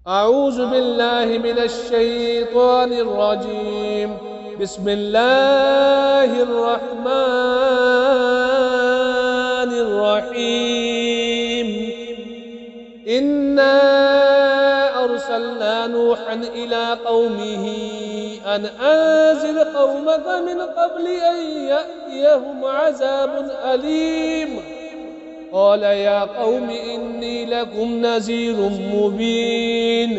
أعوذ بالله من الشيطان الرجيم. بسم الله الرحمن الرحيم. إنا أرسلنا نوحا إلى قومه أن أنذر قومك من قبل أن يأتيهم عذاب أليم. قال يا قوم إني لكم نذير مبين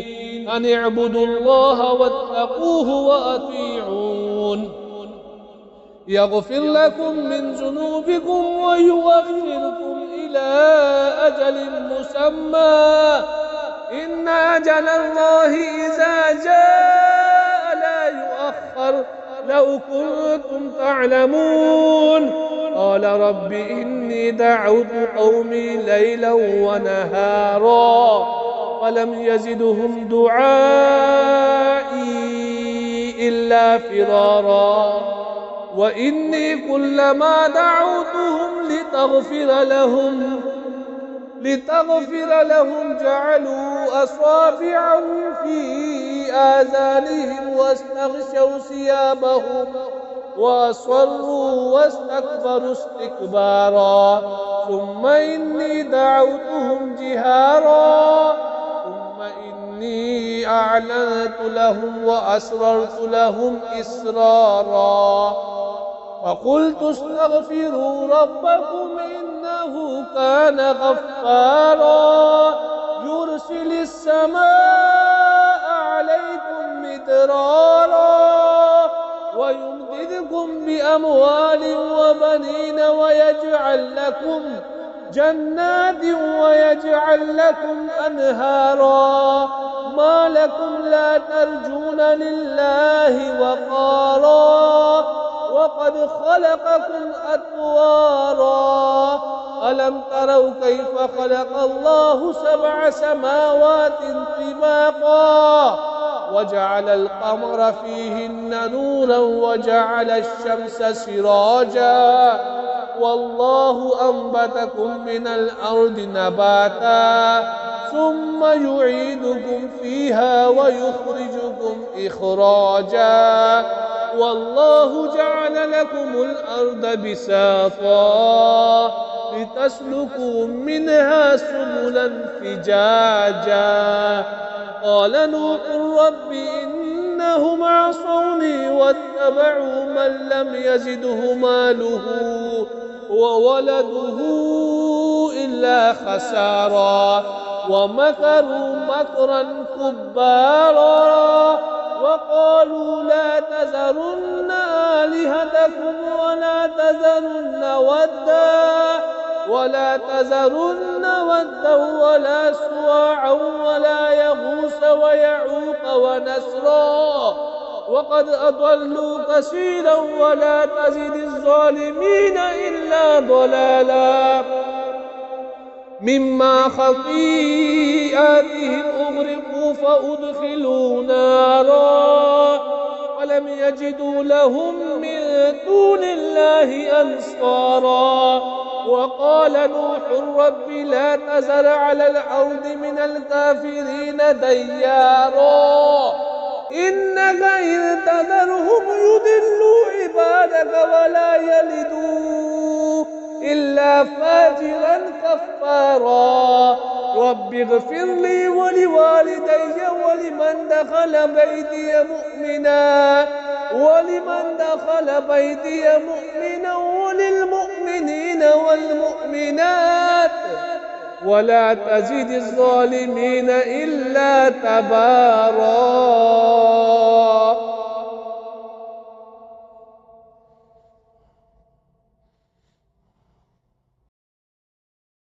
أن اعبدوا الله واتقوه وأطيعون يغفر لكم من ذنوبكم ويؤخركم إلى أجل مسمى إن أجل الله إذا جاء لا يؤخر لو كنتم تعلمون. قال رب إني دعوت قومي ليلا ونهارا فلم يزدهم دعائي إلا فرارا وإني كلما دعوتهم لتغفر لهم جعلوا أصابعهم في آذانهم واستغشوا ثيابهم وأصروا واستكبروا استكبارا ثم إني دعوتهم جهارا ثم إني أعلنت لهم وأسررت لهم إسرارا فقلت استغفروا ربكم إنه كان غفارا يرسل السماء عليكم مدرارا ويمددكم بأموال وبنين ويجعل لكم جنات ويجعل لكم أنهارا ما لكم لا ترجون لله وقارا وقد خلقكم أطوارا ألم تروا كيف خلق الله 7 سماوات طباقا وجعل القمر فيهن نورا وجعل الشمس سراجا والله أنبتكم من الأرض نباتا ثم يعيدكم فيها ويخرجكم إخراجا والله جعل لكم الأرض بساطا لتسلكوا منها سبلا فجاجا قال نوح رب إنهم عصوني واتبعوا من لم يزده ماله وولده إلا خسارا ومكروا مكرا كبارا وقالوا لا تذرن آلهتكم ولا تذرن ودا ولا سواعا ولا يغوث ويعوق ونسرا وقد أضلوا كثيرا ولا تزد الظالمين إلا ضلالا مما خطيئاتهم أغرقوا فأدخلوا نارا ولم يجدوا لهم من دون الله أنصارا وقال نوح رب لا تذر على الأرض من الكافرين ديارا إنك إن تذرهم يضلوا عبادك ولا يلدوا إلا فاجرا كفارا رب اغفر لي ولوالدي ولمن دخل بيتي مؤمنا وللمؤمنين والمؤمنات ولا تزد الظالمين إلا تبارا.